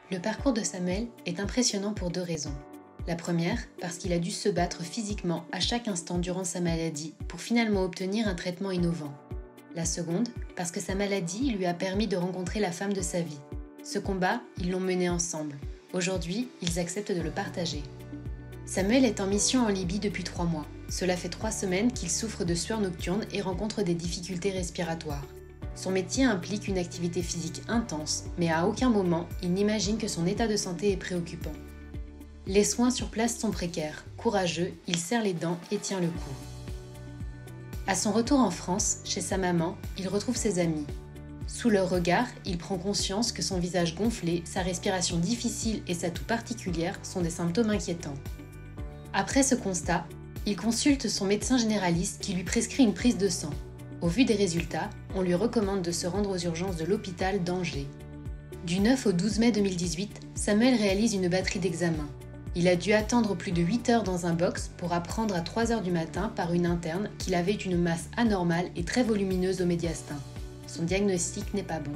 Le parcours de Samuel est impressionnant pour deux raisons. La première, parce qu'il a dû se battre physiquement à chaque instant durant sa maladie pour finalement obtenir un traitement innovant. La seconde, parce que sa maladie lui a permis de rencontrer la femme de sa vie. Ce combat, ils l'ont mené ensemble. Aujourd'hui, ils acceptent de le partager. Samuel est en mission en Libye depuis 3 mois. Cela fait 3 semaines qu'il souffre de sueur nocturne et rencontre des difficultés respiratoires. Son métier implique une activité physique intense, mais à aucun moment, il n'imagine que son état de santé est préoccupant. Les soins sur place sont précaires. Courageux, il serre les dents et tient le coup. À son retour en France, chez sa maman, il retrouve ses amis. Sous leur regard, il prend conscience que son visage gonflé, sa respiration difficile et sa toux particulière sont des symptômes inquiétants. Après ce constat, il consulte son médecin généraliste qui lui prescrit une prise de sang. Au vu des résultats, on lui recommande de se rendre aux urgences de l'hôpital d'Angers. Du 9 au 12 mai 2018, Samuel réalise une batterie d'examens. Il a dû attendre plus de 8 heures dans un box pour apprendre à 3 heures du matin par une interne qu'il avait une masse anormale et très volumineuse au médiastin. Son diagnostic n'est pas bon.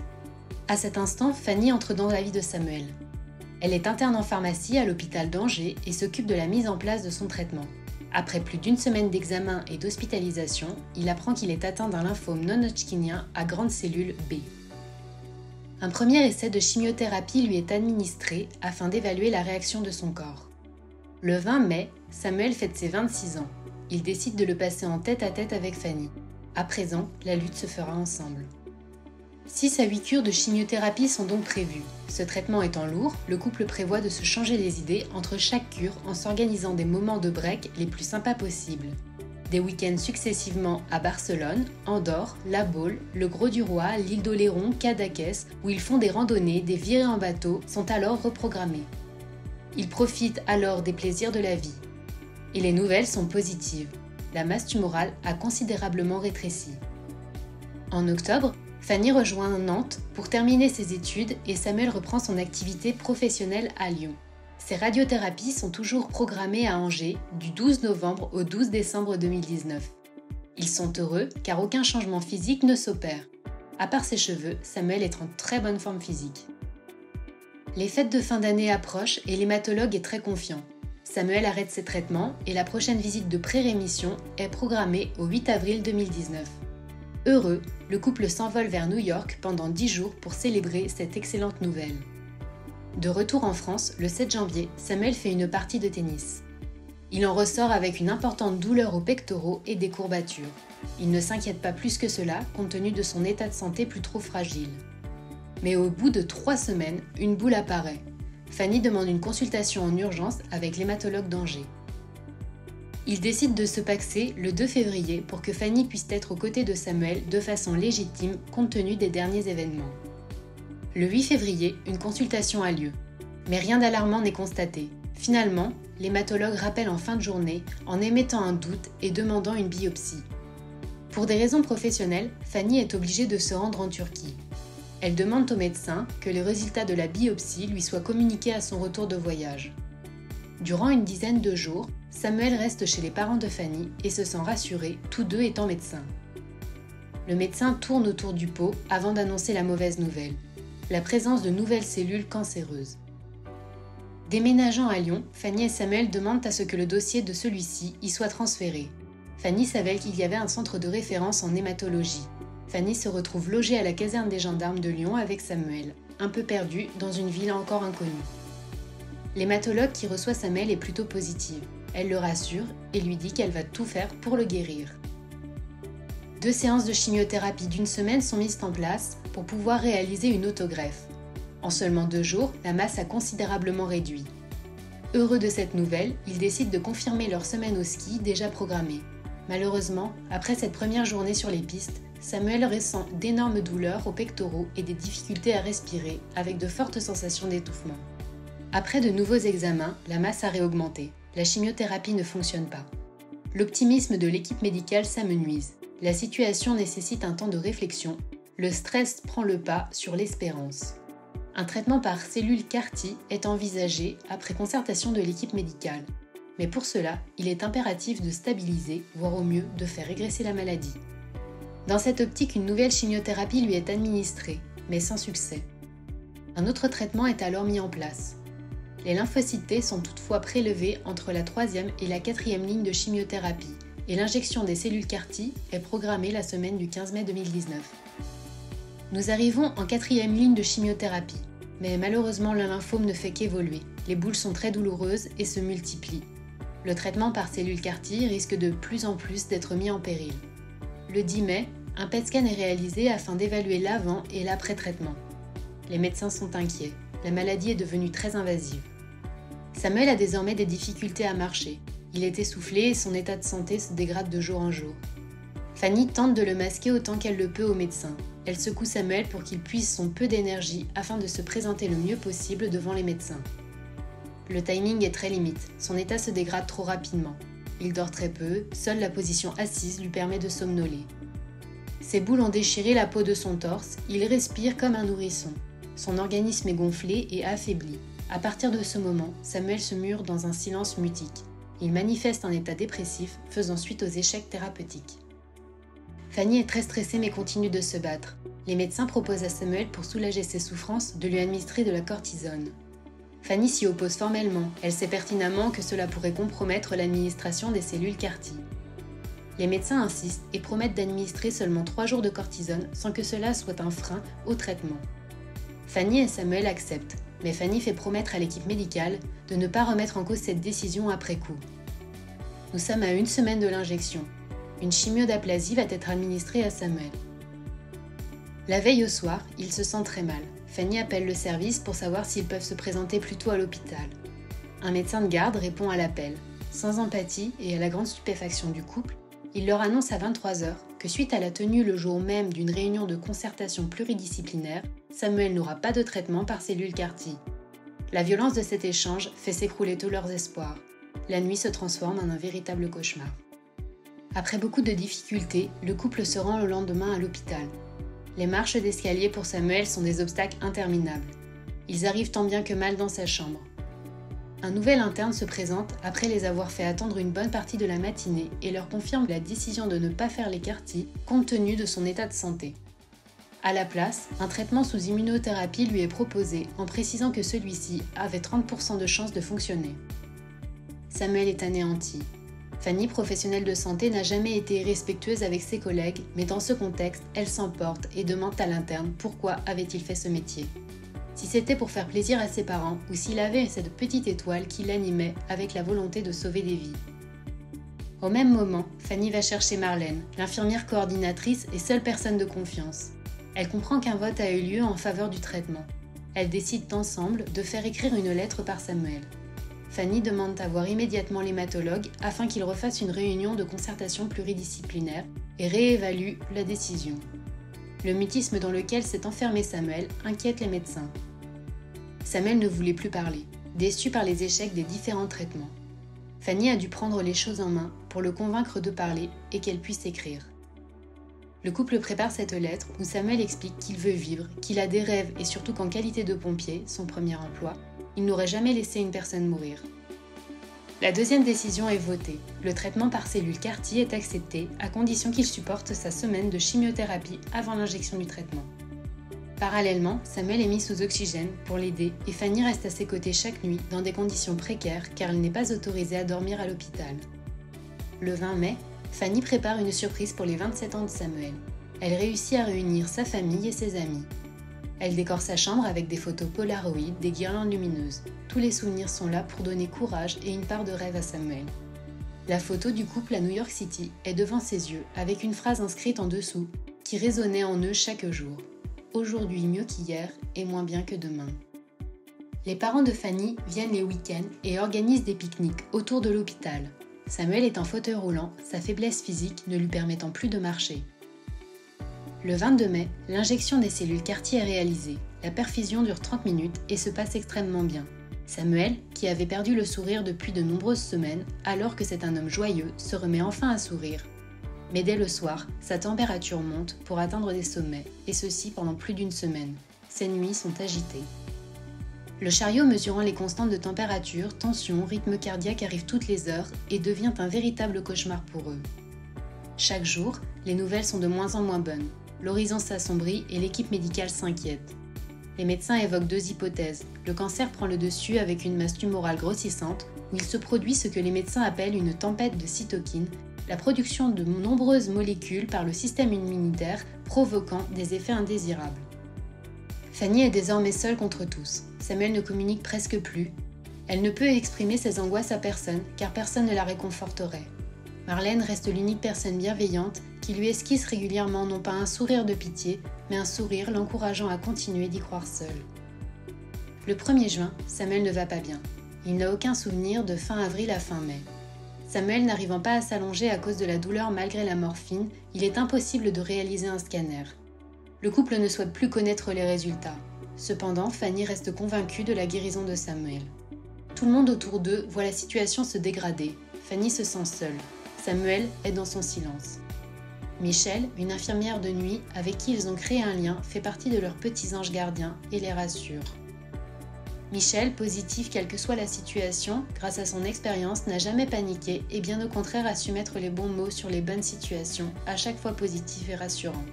À cet instant, Fanny entre dans la vie de Samuel. Elle est interne en pharmacie à l'hôpital d'Angers et s'occupe de la mise en place de son traitement. Après plus d'1 semaine d'examen et d'hospitalisation, il apprend qu'il est atteint d'un lymphome non-hodgkinien à grandes cellules B. Un premier essai de chimiothérapie lui est administré afin d'évaluer la réaction de son corps. Le 20 mai, Samuel fête ses 26 ans. Il décide de le passer en tête-à-tête avec Fanny. À présent, la lutte se fera ensemble. 6 à 8 cures de chimiothérapie sont donc prévues. Ce traitement étant lourd, le couple prévoit de se changer les idées entre chaque cure en s'organisant des moments de break les plus sympas possibles. Des week-ends successivement à Barcelone, Andorre, La Baule, le Grau-du-Roi, l'île d'Oléron, Cadaqués, où ils font des randonnées, des virées en bateau, sont alors reprogrammés. Ils profitent alors des plaisirs de la vie. Et les nouvelles sont positives. La masse tumorale a considérablement rétréci. En octobre, Fanny rejoint Nantes pour terminer ses études et Samuel reprend son activité professionnelle à Lyon. Ses radiothérapies sont toujours programmées à Angers du 12 novembre au 12 décembre 2019. Ils sont heureux car aucun changement physique ne s'opère. À part ses cheveux, Samuel est en très bonne forme physique. Les fêtes de fin d'année approchent et l'hématologue est très confiant. Samuel arrête ses traitements et la prochaine visite de pré-rémission est programmée au 8 avril 2019. Heureux, le couple s'envole vers New York pendant 10 jours pour célébrer cette excellente nouvelle. De retour en France, le 7 janvier, Samuel fait une partie de tennis. Il en ressort avec une importante douleur aux pectoraux et des courbatures. Il ne s'inquiète pas plus que cela compte tenu de son état de santé plus trop fragile. Mais au bout de 3 semaines, une boule apparaît. Fanny demande une consultation en urgence avec l'hématologue d'Angers. Il décide de se paxer le 2 février pour que Fanny puisse être aux côtés de Samuel de façon légitime compte tenu des derniers événements. Le 8 février, une consultation a lieu. Mais rien d'alarmant n'est constaté. Finalement, l'hématologue rappelle en fin de journée en émettant un doute et demandant une biopsie. Pour des raisons professionnelles, Fanny est obligée de se rendre en Turquie. Elle demande au médecin que les résultats de la biopsie lui soient communiqués à son retour de voyage. Durant une dizaine de jours, Samuel reste chez les parents de Fanny et se sent rassuré, tous deux étant médecins. Le médecin tourne autour du pot avant d'annoncer la mauvaise nouvelle, la présence de nouvelles cellules cancéreuses. Déménageant à Lyon, Fanny et Samuel demandent à ce que le dossier de celui-ci y soit transféré. Fanny savait qu'il y avait un centre de référence en hématologie. Fanny se retrouve logée à la caserne des gendarmes de Lyon avec Samuel, un peu perdu dans une ville encore inconnue. L'hématologue qui reçoit Samuel est plutôt positive. Elle le rassure et lui dit qu'elle va tout faire pour le guérir. 2 séances de chimiothérapie d'1 semaine sont mises en place pour pouvoir réaliser une autogreffe. En seulement 2 jours, la masse a considérablement réduit. Heureux de cette nouvelle, ils décident de confirmer leur semaine au ski déjà programmée. Malheureusement, après cette première journée sur les pistes, Samuel ressent d'énormes douleurs aux pectoraux et des difficultés à respirer, avec de fortes sensations d'étouffement. Après de nouveaux examens, la masse a réaugmenté. La chimiothérapie ne fonctionne pas. L'optimisme de l'équipe médicale s'amenuise. La situation nécessite un temps de réflexion. Le stress prend le pas sur l'espérance. Un traitement par cellule CAR-T est envisagé après concertation de l'équipe médicale. Mais pour cela, il est impératif de stabiliser, voire au mieux de faire régresser la maladie. Dans cette optique, une nouvelle chimiothérapie lui est administrée, mais sans succès. Un autre traitement est alors mis en place. Les lymphocytes T sont toutefois prélevés entre la 3e et la 4e ligne de chimiothérapie et l'injection des cellules CAR-T est programmée la semaine du 15 mai 2019. Nous arrivons en 4e ligne de chimiothérapie, mais malheureusement le lymphome ne fait qu'évoluer. Les boules sont très douloureuses et se multiplient. Le traitement par cellules CAR-T risque de plus en plus d'être mis en péril. Le 10 mai, un PET scan est réalisé afin d'évaluer l'avant et l'après-traitement. Les médecins sont inquiets, la maladie est devenue très invasive. Samuel a désormais des difficultés à marcher. Il est essoufflé et son état de santé se dégrade de jour en jour. Fanny tente de le masquer autant qu'elle le peut au médecin. Elle secoue Samuel pour qu'il puise son peu d'énergie afin de se présenter le mieux possible devant les médecins. Le timing est très limite, son état se dégrade trop rapidement. Il dort très peu, seule la position assise lui permet de somnoler. Ses boules ont déchiré la peau de son torse, il respire comme un nourrisson. Son organisme est gonflé et affaibli. À partir de ce moment, Samuel se mure dans un silence mutique. Il manifeste un état dépressif, faisant suite aux échecs thérapeutiques. Fanny est très stressée mais continue de se battre. Les médecins proposent à Samuel, pour soulager ses souffrances, de lui administrer de la cortisone. Fanny s'y oppose formellement, elle sait pertinemment que cela pourrait compromettre l'administration des cellules CAR-T. Les médecins insistent et promettent d'administrer seulement 3 jours de cortisone sans que cela soit un frein au traitement. Fanny et Samuel acceptent, mais Fanny fait promettre à l'équipe médicale de ne pas remettre en cause cette décision après coup. Nous sommes à 1 semaine de l'injection. Une chimiodaplasie va être administrée à Samuel. La veille au soir, il se sent très mal. Fanny appelle le service pour savoir s'ils peuvent se présenter plus tôt à l'hôpital. Un médecin de garde répond à l'appel. Sans empathie et à la grande stupéfaction du couple, il leur annonce à 23h que suite à la tenue le jour même d'une réunion de concertation pluridisciplinaire, Samuel n'aura pas de traitement par cellules CAR-T. La violence de cet échange fait s'écrouler tous leurs espoirs. La nuit se transforme en un véritable cauchemar. Après beaucoup de difficultés, le couple se rend le lendemain à l'hôpital. Les marches d'escalier pour Samuel sont des obstacles interminables. Ils arrivent tant bien que mal dans sa chambre. Un nouvel interne se présente après les avoir fait attendre une bonne partie de la matinée et leur confirme la décision de ne pas faire les CAR-T compte tenu de son état de santé. À la place, un traitement sous immunothérapie lui est proposé en précisant que celui-ci avait 30% de chances de fonctionner. Samuel est anéanti. Fanny, professionnelle de santé, n'a jamais été irrespectueuse avec ses collègues, mais dans ce contexte, elle s'emporte et demande à l'interne pourquoi avait-il fait ce métier. Si c'était pour faire plaisir à ses parents ou s'il avait cette petite étoile qui l'animait avec la volonté de sauver des vies. Au même moment, Fanny va chercher Marlène, l'infirmière coordinatrice et seule personne de confiance. Elle comprend qu'un vote a eu lieu en faveur du traitement. Elles décident ensemble de faire écrire une lettre par Samuel. Fanny demande à voir immédiatement l'hématologue afin qu'il refasse une réunion de concertation pluridisciplinaire et réévalue la décision. Le mutisme dans lequel s'est enfermé Samuel inquiète les médecins. Samuel ne voulait plus parler, déçu par les échecs des différents traitements. Fanny a dû prendre les choses en main pour le convaincre de parler et qu'elle puisse écrire. Le couple prépare cette lettre où Samuel explique qu'il veut vivre, qu'il a des rêves et surtout qu'en qualité de pompier, son premier emploi, il n'aurait jamais laissé une personne mourir. La deuxième décision est votée. Le traitement par cellules CAR-T est accepté à condition qu'il supporte sa semaine de chimiothérapie avant l'injection du traitement. Parallèlement, Samuel est mis sous oxygène pour l'aider et Fanny reste à ses côtés chaque nuit dans des conditions précaires car elle n'est pas autorisée à dormir à l'hôpital. Le 20 mai, Fanny prépare une surprise pour les 27 ans de Samuel. Elle réussit à réunir sa famille et ses amis. Elle décore sa chambre avec des photos Polaroid, des guirlandes lumineuses. Tous les souvenirs sont là pour donner courage et une part de rêve à Samuel. La photo du couple à New York City est devant ses yeux avec une phrase inscrite en dessous qui résonnait en eux chaque jour. Aujourd'hui mieux qu'hier et moins bien que demain. Les parents de Fanny viennent les week-ends et organisent des pique-niques autour de l'hôpital. Samuel est en fauteuil roulant, sa faiblesse physique ne lui permettant plus de marcher. Le 22 mai, l'injection des cellules CAR-T est réalisée. La perfusion dure 30 minutes et se passe extrêmement bien. Samuel, qui avait perdu le sourire depuis de nombreuses semaines, alors que c'est un homme joyeux, se remet enfin à sourire. Mais dès le soir, sa température monte pour atteindre des sommets, et ceci pendant plus d'1 semaine. Ses nuits sont agitées. Le chariot mesurant les constantes de température, tension, rythme cardiaque arrive toutes les heures et devient un véritable cauchemar pour eux. Chaque jour, les nouvelles sont de moins en moins bonnes. L'horizon s'assombrit et l'équipe médicale s'inquiète. Les médecins évoquent deux hypothèses. Le cancer prend le dessus avec une masse tumorale grossissante, où il se produit ce que les médecins appellent une tempête de cytokines, la production de nombreuses molécules par le système immunitaire provoquant des effets indésirables. Fanny est désormais seule contre tous. Samuel ne communique presque plus. Elle ne peut exprimer ses angoisses à personne, car personne ne la réconforterait. Marlène reste l'unique personne bienveillante qui lui esquisse régulièrement non pas un sourire de pitié, mais un sourire l'encourageant à continuer d'y croire seule. Le 1er juin, Samuel ne va pas bien. Il n'a aucun souvenir de fin avril à fin mai. Samuel n'arrivant pas à s'allonger à cause de la douleur malgré la morphine, il est impossible de réaliser un scanner. Le couple ne souhaite plus connaître les résultats. Cependant, Fanny reste convaincue de la guérison de Samuel. Tout le monde autour d'eux voit la situation se dégrader. Fanny se sent seule. Samuel est dans son silence. Michel, une infirmière de nuit avec qui ils ont créé un lien, fait partie de leurs petits anges gardiens et les rassure. Michel, positif quelle que soit la situation, grâce à son expérience, n'a jamais paniqué et bien au contraire a su mettre les bons mots sur les bonnes situations, à chaque fois positif et rassurant.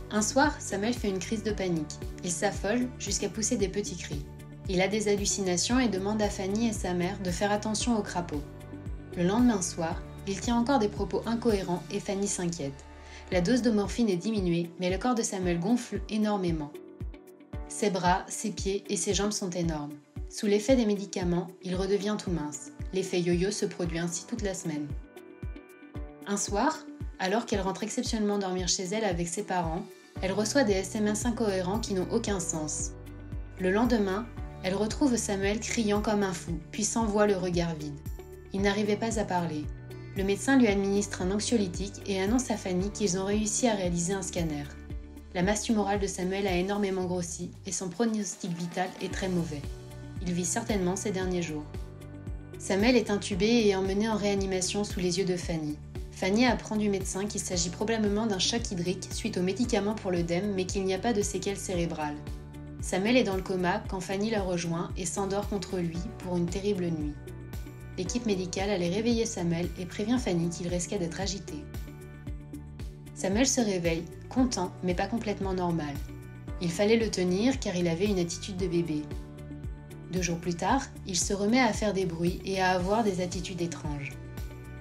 Un soir, Samuel fait une crise de panique. Il s'affole jusqu'à pousser des petits cris. Il a des hallucinations et demande à Fanny et sa mère de faire attention aux crapauds. Le lendemain soir, il tient encore des propos incohérents et Fanny s'inquiète. La dose de morphine est diminuée, mais le corps de Samuel gonfle énormément. Ses bras, ses pieds et ses jambes sont énormes. Sous l'effet des médicaments, il redevient tout mince. L'effet yo-yo se produit ainsi toute la semaine. Un soir, alors qu'elle rentre exceptionnellement dormir chez elle avec ses parents, elle reçoit des SMS incohérents qui n'ont aucun sens. Le lendemain, elle retrouve Samuel criant comme un fou, puis s'envoie le regard vide. Il n'arrivait pas à parler. Le médecin lui administre un anxiolytique et annonce à Fanny qu'ils ont réussi à réaliser un scanner. La masse tumorale de Samuel a énormément grossi et son pronostic vital est très mauvais. Il vit certainement ses derniers jours. Samuel est intubé et emmené en réanimation sous les yeux de Fanny. Fanny apprend du médecin qu'il s'agit probablement d'un choc hydrique suite aux médicaments pour l'œdème mais qu'il n'y a pas de séquelles cérébrales. Samuel est dans le coma quand Fanny la rejoint et s'endort contre lui pour une terrible nuit. L'équipe médicale allait réveiller Samuel et prévient Fanny qu'il risquait d'être agité. Samuel se réveille, content mais pas complètement normal. Il fallait le tenir car il avait une attitude de bébé. 2 jours plus tard, il se remet à faire des bruits et à avoir des attitudes étranges.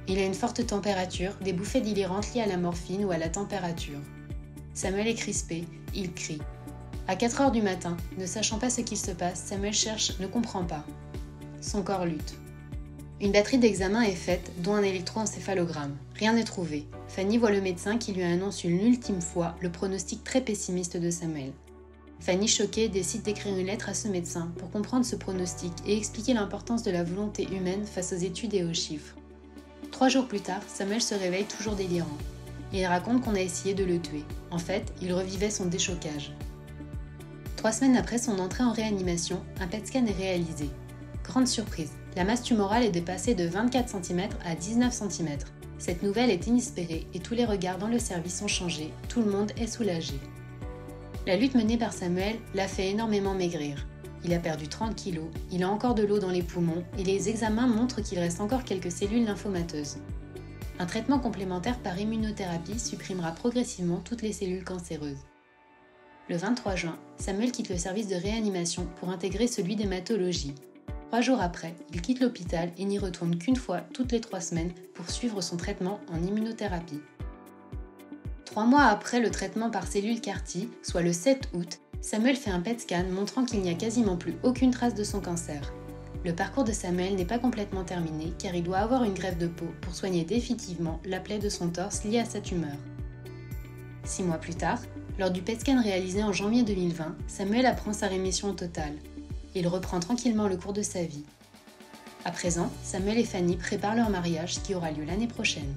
Il a une forte température, des bouffées délirantes liées à la morphine ou à la température. Samuel est crispé, il crie. À 4 heures du matin, ne sachant pas ce qu'il se passe, Samuel cherche, ne comprend pas. Son corps lutte. Une batterie d'examens est faite, dont un électroencéphalogramme. Rien n'est trouvé. Fanny voit le médecin qui lui annonce une ultime fois le pronostic très pessimiste de Samuel. Fanny, choquée, décide d'écrire une lettre à ce médecin pour comprendre ce pronostic et expliquer l'importance de la volonté humaine face aux études et aux chiffres. 3 jours plus tard, Samuel se réveille toujours délirant. Il raconte qu'on a essayé de le tuer. En fait, il revivait son déchocage. 3 semaines après son entrée en réanimation, un PET scan est réalisé. Grande surprise, la masse tumorale est dépassée de 24 cm à 19 cm. Cette nouvelle est inespérée et tous les regards dans le service ont changé, tout le monde est soulagé. La lutte menée par Samuel l'a fait énormément maigrir. Il a perdu 30 kg, il a encore de l'eau dans les poumons et les examens montrent qu'il reste encore quelques cellules lymphomateuses. Un traitement complémentaire par immunothérapie supprimera progressivement toutes les cellules cancéreuses. Le 23 juin, Samuel quitte le service de réanimation pour intégrer celui d'hématologie. 3 jours après, il quitte l'hôpital et n'y retourne qu'une fois toutes les 3 semaines pour suivre son traitement en immunothérapie. 3 mois après le traitement par cellule CAR-T, soit le 7 août, Samuel fait un PET scan montrant qu'il n'y a quasiment plus aucune trace de son cancer. Le parcours de Samuel n'est pas complètement terminé car il doit avoir une greffe de peau pour soigner définitivement la plaie de son torse liée à sa tumeur. 6 mois plus tard, lors du PET scan réalisé en janvier 2020, Samuel apprend sa rémission totale. Il reprend tranquillement le cours de sa vie. À présent, Samuel et Fanny préparent leur mariage qui aura lieu l'année prochaine.